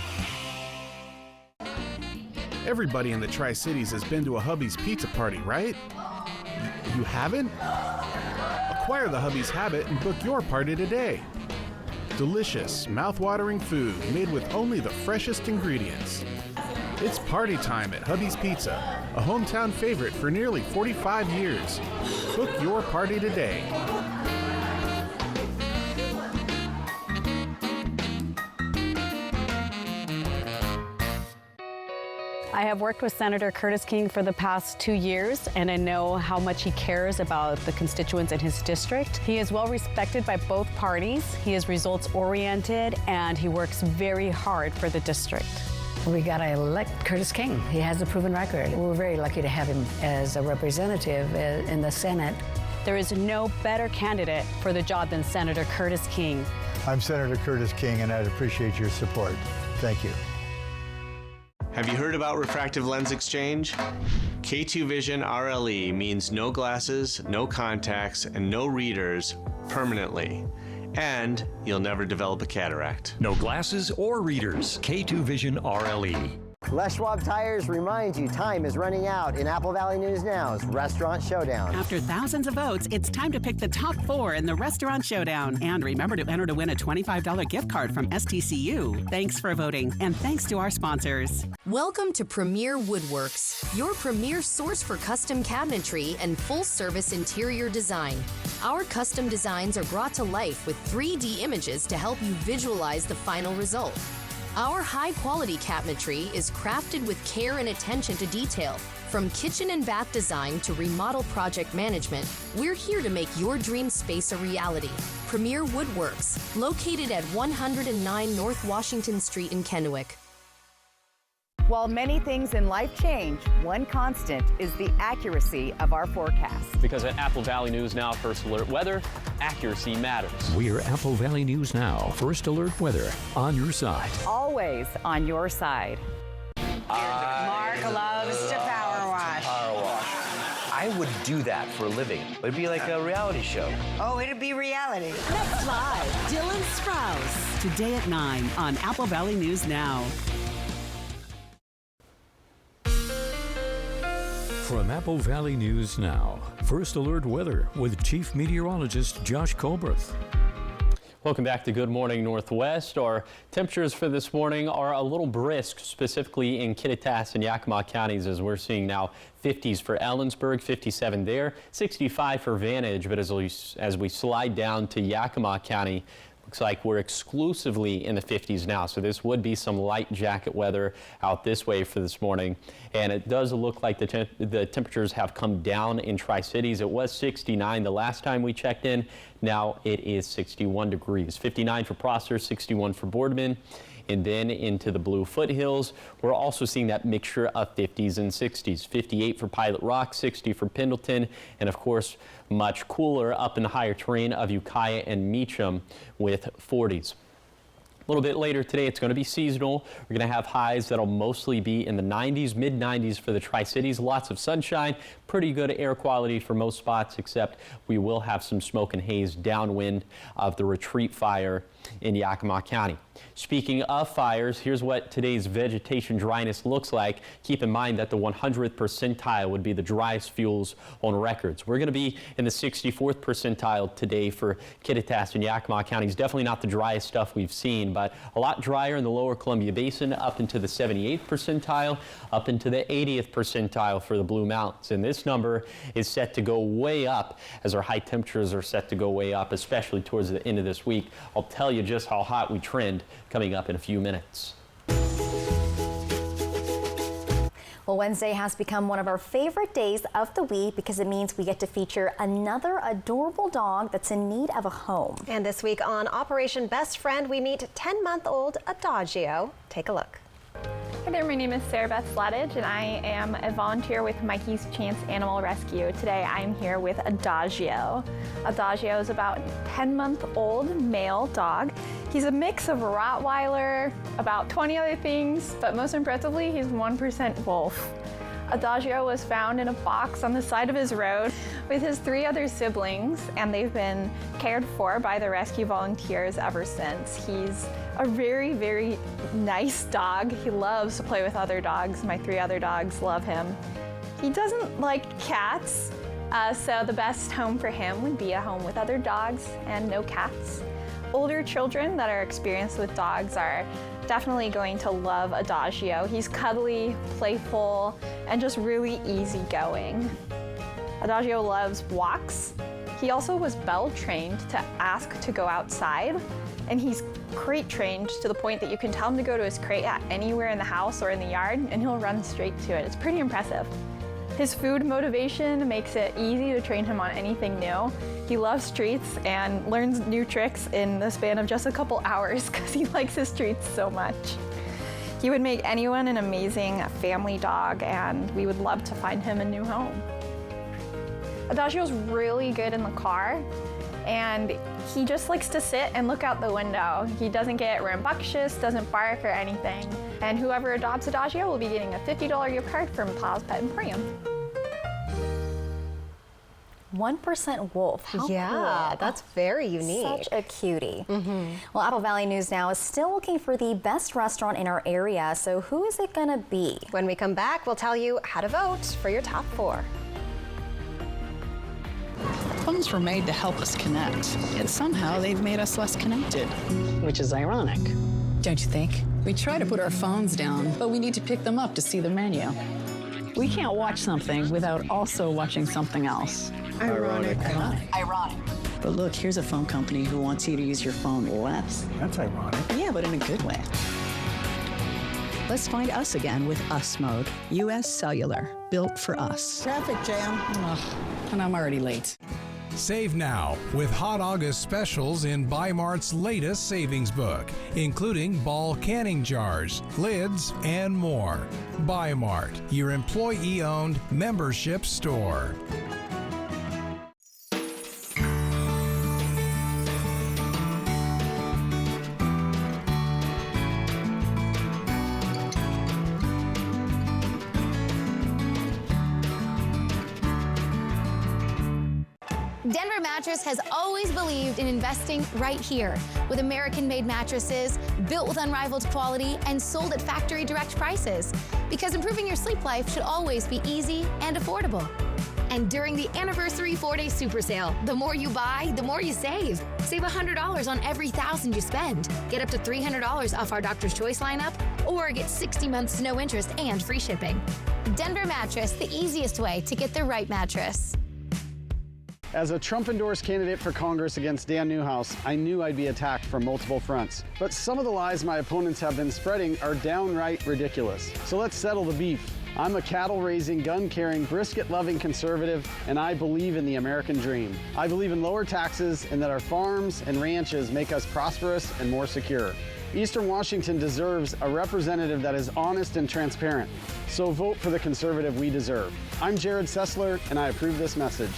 Everybody in the Tri-Cities has been to a Hubby's Pizza Party, right? You haven't? Acquire the Hubby's habit and book your party today. Delicious, mouth-watering food made with only the freshest ingredients. It's party time at Hubby's Pizza, a hometown favorite for nearly 45 years. Book your party today. I have worked with Senator Curtis King for the past 2 years, and I know how much he cares about the constituents in his district. He is well respected by both parties. He is results-oriented, and he works very hard for the district. We got to elect Curtis King. He has a proven record. We're very lucky to have him as a representative in the Senate. There is no better candidate for the job than Senator Curtis King. I'm Senator Curtis King, and I'd appreciate your support. Thank you. Have you heard about refractive lens exchange? K2 Vision RLE means no glasses, no contacts, and no readers permanently. And you'll never develop a cataract. No glasses or readers. K2 Vision RLE. Les Schwab Tires reminds you time is running out in Apple Valley News Now's Restaurant Showdown. After thousands of votes, it's time to pick the top 4 in the Restaurant Showdown. And remember to enter to win a $25 gift card from STCU. Thanks for voting, and thanks to our sponsors. Welcome to Premier Woodworks, your premier source for custom cabinetry and full-service interior design. Our custom designs are brought to life with 3D images to help you visualize the final result. Our high-quality cabinetry is crafted with care and attention to detail. From kitchen and bath design to remodel project management, we're here to make your dream space a reality. Premier Woodworks, located at 109 North Washington Street in Kennewick. While many things in life change, one constant is the accuracy of our forecast. Because at Apple Valley News Now First Alert Weather, accuracy matters. We're Apple Valley News Now, First Alert Weather, on your side. Always on your side. Mark loves to power wash. Power wash. I would do that for a living. It'd be like a reality show. Oh, it'd be reality. Next live, Dylan Sprouse. Today at 9 on Apple Valley News Now. From Apple Valley News Now, First Alert Weather with Chief Meteorologist Josh Colberth. Welcome back to Good Morning Northwest. Our temperatures for this morning are a little brisk, specifically in Kittitas and Yakima counties, as we're seeing now 50s for Ellensburg, 57 there, 65 for Vantage. But as we slide down to Yakima County, looks like we're exclusively in the 50s now, so this would be some light jacket weather out this way for this morning. And it does look like the temperatures have come down in Tri-Cities. It was 69 the last time we checked in. Now it is 61 degrees. 59 for Prosser, 61 for Boardman. And then into the Blue Foothills, we're also seeing that mixture of 50s and 60s. 58 for Pilot Rock, 60 for Pendleton, and of course, much cooler up in the higher terrain of Ukiah and Meacham with 40s. A little bit later today, it's going to be seasonal. We're going to have highs that'll mostly be in the 90s, mid-90s for the Tri-Cities. Lots of sunshine, pretty good air quality for most spots, except we will have some smoke and haze downwind of the Retreat fire in Yakima County. Speaking of fires, here's what today's vegetation dryness looks like. Keep in mind that the 100th percentile would be the driest fuels on records. We're going to be in the 64th percentile today for Kittitas and Yakima counties. Definitely not the driest stuff we've seen, but a lot drier in the lower Columbia Basin, up into the 78th percentile, up into the 80th percentile for the Blue Mountains. And this number is set to go way up as our high temperatures are set to go way up, especially towards the end of this week. I'll tell you just how hot we trend coming up in a few minutes. Well, Wednesday has become one of our favorite days of the week because it means we get to feature another adorable dog that's in need of a home. And this week on Operation Best Friend, we meet 10-month-old Adagio. Take a look. Hi there, my name is Sarah Beth Slattage and I am a volunteer with Mikey's Chance Animal Rescue. Today I'm here with Adagio. Adagio is about a 10-month-old male dog. He's a mix of Rottweiler, about 20 other things, but most impressively, he's 1% wolf. Adagio was found in a box on the side of his road with his 3 other siblings, and they've been cared for by the rescue volunteers ever since. He's a very, very nice dog. He loves to play with other dogs. My 3 other dogs love him. He doesn't like cats, so the best home for him would be a home with other dogs and no cats. Older children that are experienced with dogs are definitely going to love Adagio. He's cuddly, playful, and just really easygoing. Adagio loves walks. He also was bell trained to ask to go outside, and he's crate trained to the point that you can tell him to go to his crate at anywhere in the house or in the yard, and he'll run straight to it. It's pretty impressive. His food motivation makes it easy to train him on anything new. He loves treats and learns new tricks in the span of just a couple hours because he likes his treats so much. He would make anyone an amazing family dog, and we would love to find him a new home. Adagio's really good in the car, and he just likes to sit and look out the window. He doesn't get rambunctious, doesn't bark or anything. And whoever adopts Adagio will be getting a $50 gift card from Paws Pet Emporium. 1% wolf. How cool. That's very unique. Such a cutie. Well, Apple Valley News Now is still looking for the best restaurant in our area, so who is it gonna be? When we come back, we'll tell you how to vote for your top 4. Phones were made to help us connect, yet somehow they've made us less connected. Which is ironic. Don't you think? We try to put our phones down, but we need to pick them up to see the menu. We can't watch something without also watching something else. Ironic. Ironic. But look, here's a phone company who wants you to use your phone less. That's ironic. Yeah, but in a good way. Let's find us again with Us Mode. U.S. Cellular, built for us. Traffic jam. Ugh, and I'm already late. Save now with Hot August specials in Bi-Mart's latest savings book, including Ball canning jars, lids, and more. Bi-Mart, your employee-owned membership store. Denver Mattress has always believed in investing right here with American-made mattresses built with unrivaled quality and sold at factory direct prices, because improving your sleep life should always be easy and affordable. And during the anniversary 4-day super sale, the more you buy, the more you save. Save $100 on every $1,000 you spend. Get up to $300 off our Doctor's Choice lineup, or get 60 months no interest and free shipping. Denver Mattress, the easiest way to get the right mattress. As a Trump-endorsed candidate for Congress against Dan Newhouse, I knew I'd be attacked from multiple fronts. But some of the lies my opponents have been spreading are downright ridiculous. So let's settle the beef. I'm a cattle-raising, gun-carrying, brisket-loving conservative, and I believe in the American dream. I believe in lower taxes and that our farms and ranches make us prosperous and more secure. Eastern Washington deserves a representative that is honest and transparent. So vote for the conservative we deserve. I'm Jared Sessler, and I approve this message.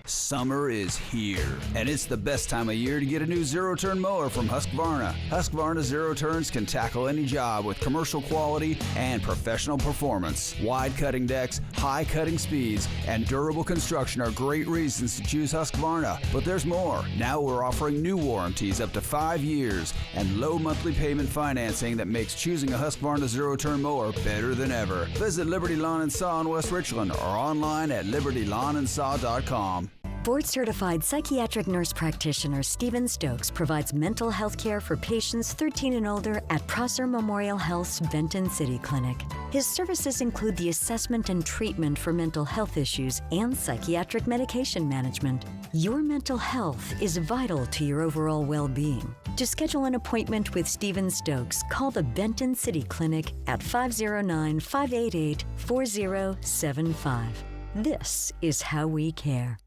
Summer is here, and it's the best time of year to get a new zero-turn mower from Husqvarna. Husqvarna Zero Turns can tackle any job with commercial quality and professional performance. Wide cutting decks, high cutting speeds, and durable construction are great reasons to choose Husqvarna. But there's more. Now we're offering new warranties up to 5 years and low monthly payment financing that makes choosing a Husqvarna Zero-Turn mower better than ever. Visit Liberty Lawn and Saw in West Richland or online at libertylawnandsaw.com. Board-certified psychiatric nurse practitioner Stephen Stokes provides mental health care for patients 13 and older at Prosser Memorial Health's Benton City Clinic. His services include the assessment and treatment for mental health issues and psychiatric medication management. Your mental health is vital to your overall well-being. To schedule an appointment with Stephen Stokes, call the Benton City Clinic at 509-588-4075. This is how we care.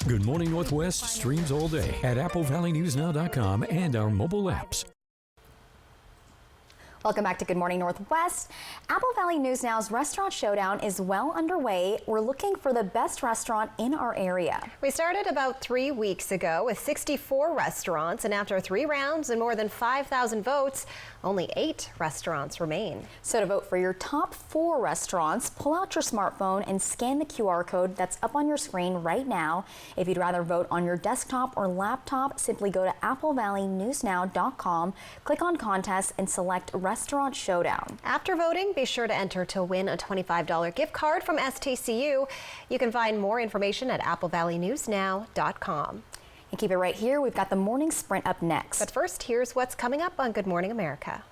Good Morning Northwest streams all day at AppleValleyNewsNow.com and our mobile apps. Welcome back to Good Morning Northwest. Apple Valley News Now's Restaurant Showdown is well underway. We're looking for the best restaurant in our area. We started about 3 weeks ago with 64 restaurants, and after 3 rounds and more than 5,000 votes, only 8 restaurants remain. So to vote for your top 4 restaurants, pull out your smartphone and scan the QR code that's up on your screen right now. If you'd rather vote on your desktop or laptop, simply go to AppleValleyNewsNow.com, click on Contest, and select Restaurant Showdown. After voting, be sure to enter to win a $25 gift card from STCU. You can find more information at AppleValleyNewsNow.com. And keep it right here. We've got the morning sprint up next. But first, here's what's coming up on Good Morning America.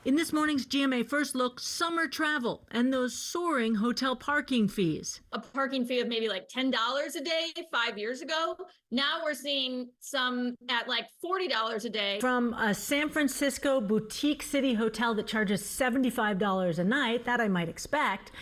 In this morning's GMA First Look, summer travel and those soaring hotel parking fees. A parking fee of maybe like $10 a day 5 years ago. Now we're seeing some at like $40 a day. From a San Francisco boutique city hotel that charges $75 a night, that I might expect,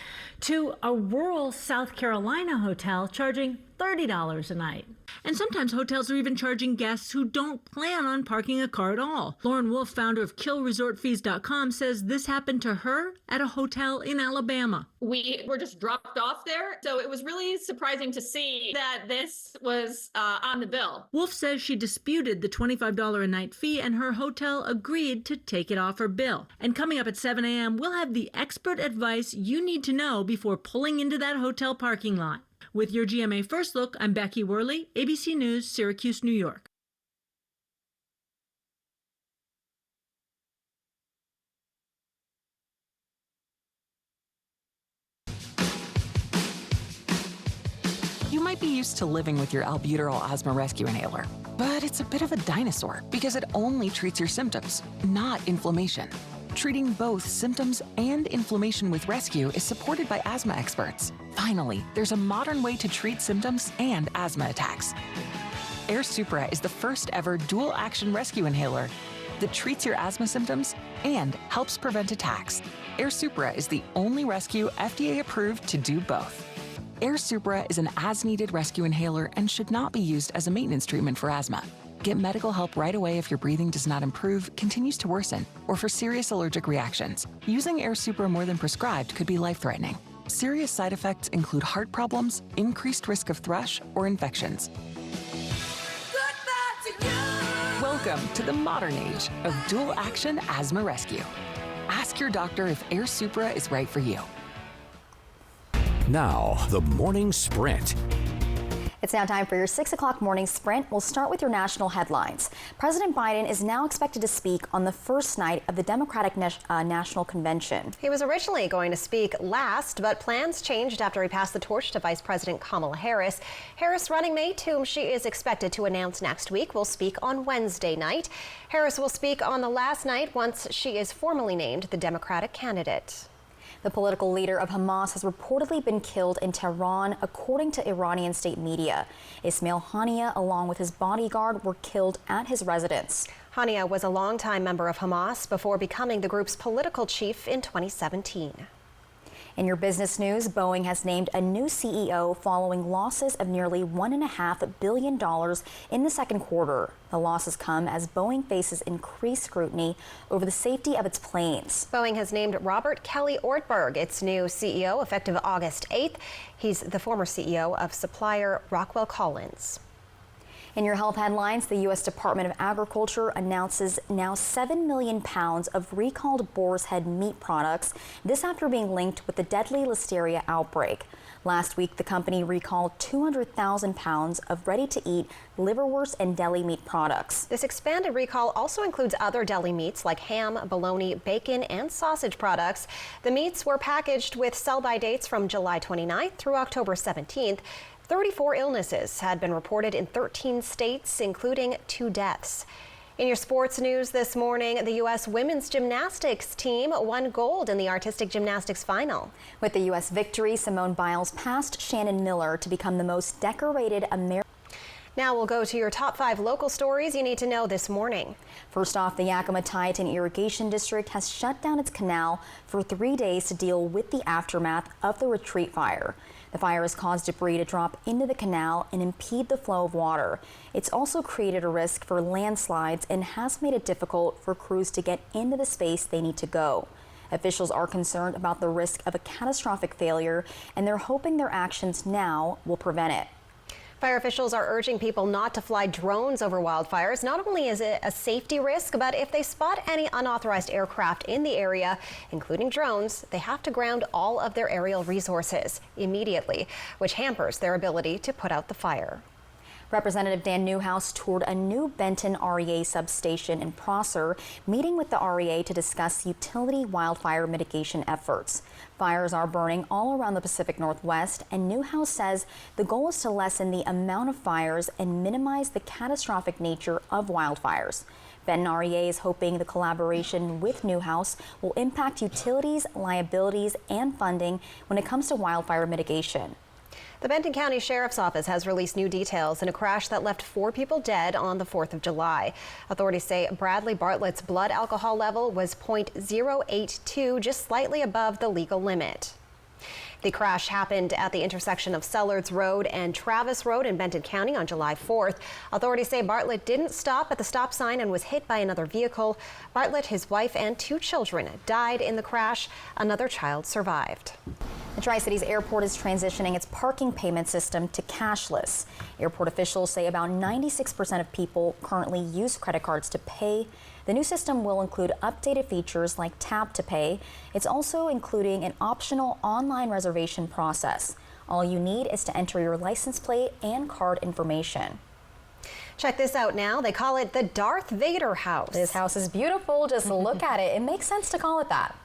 to a rural South Carolina hotel charging $30 a night. And sometimes hotels are even charging guests who don't plan on parking a car at all. Lauren Wolf, founder of KillResortFees.com, says this happened to her at a hotel in Alabama. We were just dropped off there, so it was really surprising to see that this was on the bill. Wolf says she disputed the $25 a night fee and her hotel agreed to take it off her bill. And coming up at 7 a.m., we'll have the expert advice you need to know before pulling into that hotel parking lot. With your GMA First Look, I'm Becky Worley, ABC News, Syracuse, New York. You might be used to living with your albuterol asthma rescue inhaler, but it's a bit of a dinosaur because it only treats your symptoms, not inflammation. Treating both symptoms and inflammation with Rescue is supported by asthma experts. Finally, there's a modern way to treat symptoms and asthma attacks. Air Supra is the first ever dual-action rescue inhaler. that treats your asthma symptoms and helps prevent attacks. Air Supra is the only rescue FDA approved to do both. Air Supra is an as-needed rescue inhaler and should not be used as a maintenance treatment for asthma. Get medical help right away if your breathing does not improve, continues to worsen, or for serious allergic reactions. Using Air Supra more than prescribed could be life-threatening. Serious side effects include heart problems, increased risk of thrush, or infections. Welcome to the modern age of dual-action asthma rescue. Ask your doctor if Air Supra is right for you. Now, the morning sprint. It's now time for your 6 o'clock morning sprint. We'll start with your national headlines. President Biden is now expected to speak on the first night of the Democratic National Convention. He was originally going to speak last, but plans changed after he passed the torch to Vice President Kamala Harris. Harris' running mate, whom she is expected to announce next week, will speak on Wednesday night. Harris will speak on the last night once she is formally named the Democratic candidate. The political leader of Hamas has reportedly been killed in Tehran, according to Iranian state media. Ismail Haniyeh, along with his bodyguard, were killed at his residence. Haniyeh was a longtime member of Hamas before becoming the group's political chief in 2017. In your business news, Boeing has named a new CEO following losses of nearly $1.5 billion in the second quarter. The losses come as Boeing faces increased scrutiny over the safety of its planes. Boeing has named Robert Kelly Ortberg its new CEO effective August 8th. He's the former CEO of supplier Rockwell Collins. In your health headlines, the U.S. Department of Agriculture announces now 7 million pounds of recalled boar's head meat products, this after being linked with the deadly listeria outbreak. Last week, the company recalled 200,000 pounds of ready-to-eat liverwurst and deli meat products. This expanded recall also includes other deli meats like ham, bologna, bacon, and sausage products. The meats were packaged with sell-by dates from July 29th through October 17th. 34 illnesses had been reported in 13 states, including 2 deaths. In your sports news this morning, the U.S. women's gymnastics team won gold in the artistic gymnastics final. With the U.S. victory, Simone Biles passed Shannon Miller to become the most decorated American. Now we'll go to your top 5 local stories you need to know this morning. First off, the Yakima-Tieton Irrigation District has shut down its canal for 3 days to deal with the aftermath of the Retreat fire. The fire has caused debris to drop into the canal and impede the flow of water. It's also created a risk for landslides and has made it difficult for crews to get into the space they need to go. Officials are concerned about the risk of a catastrophic failure, and they're hoping their actions now will prevent it. Fire officials are urging people not to fly drones over wildfires. Not only is it a safety risk, but if they spot any unauthorized aircraft in the area, including drones, they have to ground all of their aerial resources immediately, which hampers their ability to put out the fire. Representative Dan Newhouse toured a new Benton REA substation in Prosser, meeting with the REA to discuss utility wildfire mitigation efforts. Fires are burning all around the Pacific Northwest, and Newhouse says the goal is to lessen the amount of fires and minimize the catastrophic nature of wildfires. Benton REA is hoping the collaboration with Newhouse will impact utilities, liabilities, and funding when it comes to wildfire mitigation. The Benton County Sheriff's Office has released new details in a crash that left 4 people dead on the 4th of July. Authorities say Bradley Bartlett's blood alcohol level was .082, just slightly above the legal limit. The crash happened at the intersection of Sellards Road and Travis Road in Benton County on July 4th. Authorities say Bartlett didn't stop at the stop sign and was hit by another vehicle. Bartlett, his wife, and 2 children died in the crash. Another child survived. The Tri-Cities Airport is transitioning its parking payment system to cashless. Airport officials say about 96% of people currently use credit cards to pay. The new system will include updated features like tap to pay. It's also including an optional online reservation process. All you need is to enter your license plate and card information. Check this out now. They call it the Darth Vader house. This house is beautiful. Just look at it. It makes sense to call it that.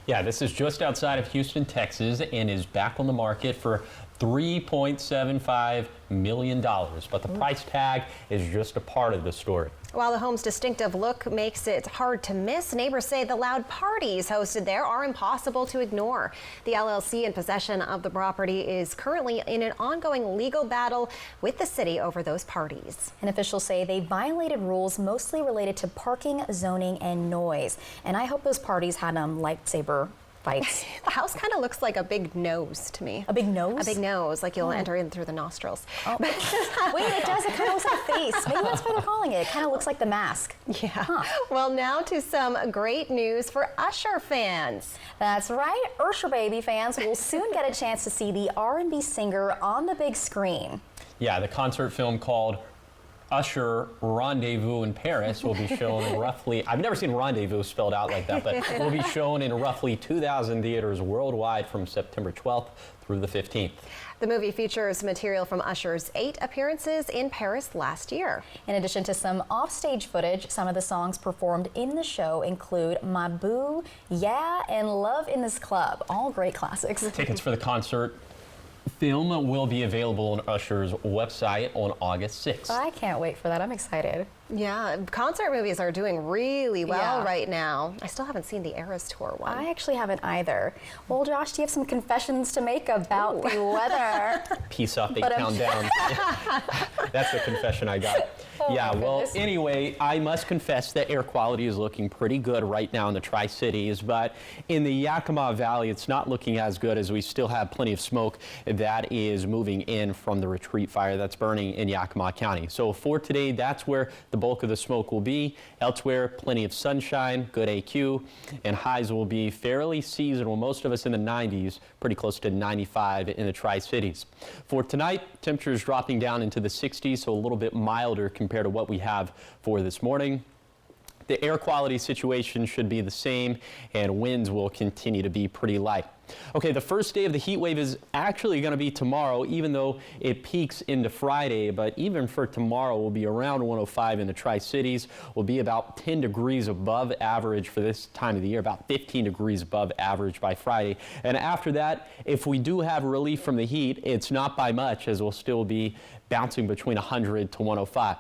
Yeah, this is just outside of Houston, Texas, and is back on the market for $3.75 million. But the price tag is just a part of the story. While the home's distinctive look makes it hard to miss, neighbors say the loud parties hosted there are impossible to ignore. The LLC in possession of the property is currently in an ongoing legal battle with the city over those parties. And officials say they violated rules mostly related to parking, zoning, and noise. And I hope those parties had lightsaber fights. The house kind of looks like a big nose to me. A big nose? A big nose, like you'll enter in through the nostrils. Oh. Wait, it does. It kind of looks like a face. Maybe that's why they're calling it. It kind of looks like the mask. Yeah. Huh. Well, now to some great news for Usher fans. That's right. Usher baby fans will soon get a chance to see the R&B singer on the big screen. Yeah, the concert film called Usher Rendezvous in Paris will be shown in roughly, I've never seen rendezvous spelled out like that, but will be shown in roughly 2,000 theaters worldwide from September 12th through the 15th. The movie features material from Usher's 8 appearances in Paris last year. In addition to some offstage footage, some of the songs performed in the show include My Boo, Yeah, and Love in This Club. All great classics. Tickets for the concert film will be available on Usher's website on August 6th. I can't wait for that. I'm excited. Yeah, concert movies are doing really well right now. I still haven't seen the Eras Tour one. I actually haven't either. Well, Josh, do you have some confessions to make about the weather? Peace up, they count down. That's the confession I got. Oh yeah, well, goodness. anyway, I must confess that air quality is looking pretty good right now in the Tri-Cities, but in the Yakima Valley, it's not looking as good as we still have plenty of smoke that is moving in from the Retreat fire that's burning in Yakima County. So for today, that's where the bulk of the smoke will be. Elsewhere, plenty of sunshine, good AQ, and highs will be fairly seasonal. Most of us in the 90s, pretty close to 95 in the Tri-Cities. For tonight, temperatures dropping down into the 60s, so a little bit milder compared to what we have for this morning. The air quality situation should be the same, and winds will continue to be pretty light. Okay, the first day of the heat wave is actually going to be tomorrow, even though it peaks into Friday. But even for tomorrow, we'll be around 105 in the Tri-Cities. We'll be about 10 degrees above average for this time of the year, about 15 degrees above average by Friday. And after that, if we do have relief from the heat, it's not by much, as we'll still be bouncing between 100 to 105.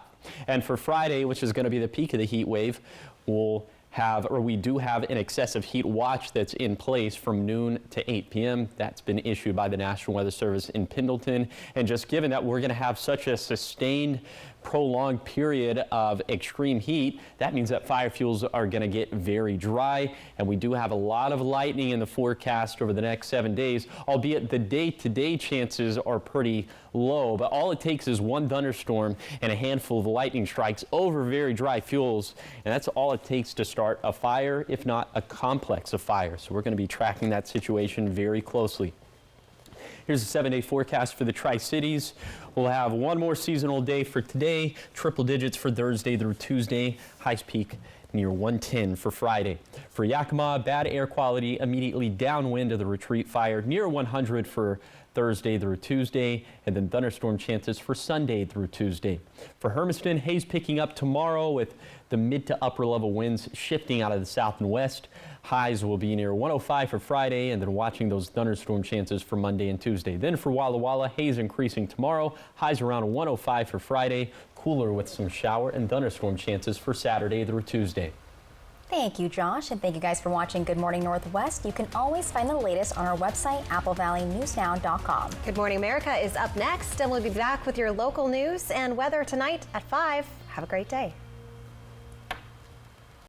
And for Friday, which is going to be the peak of the heat wave, we do have an excessive heat watch that's in place from noon to 8 p.m. That's been issued by the National Weather Service in Pendleton. And just given that we're going to have such a sustained, prolonged period of extreme heat, that means that fire fuels are going to get very dry. And we do have a lot of lightning in the forecast over the next 7 days, albeit the day-to-day chances are pretty low. But all it takes is one thunderstorm and a handful of lightning strikes over very dry fuels. And that's all it takes to start a fire, if not a complex of fires. So we're going to be tracking that situation very closely. Here's a 7-day forecast for the Tri-Cities. We'll have one more seasonal day for today, triple digits for Thursday through Tuesday, highs peak near 110 for Friday. For Yakima, bad air quality immediately downwind of the Retreat fire, near 100 for Thursday through Tuesday, and then thunderstorm chances for Sunday through Tuesday. For Hermiston, haze picking up tomorrow with the mid to upper level winds shifting out of the south and west. Highs will be near 105 for Friday, and then watching those thunderstorm chances for Monday and Tuesday. Then for Walla Walla, haze increasing tomorrow. Highs around 105 for Friday. Cooler with some shower and thunderstorm chances for Saturday through Tuesday. Thank you, Josh, and thank you guys for watching Good Morning Northwest. You can always find the latest on our website, applevalleyNewsNow.com. Good Morning America is up next, and we'll be back with your local news and weather tonight at 5. Have a great day.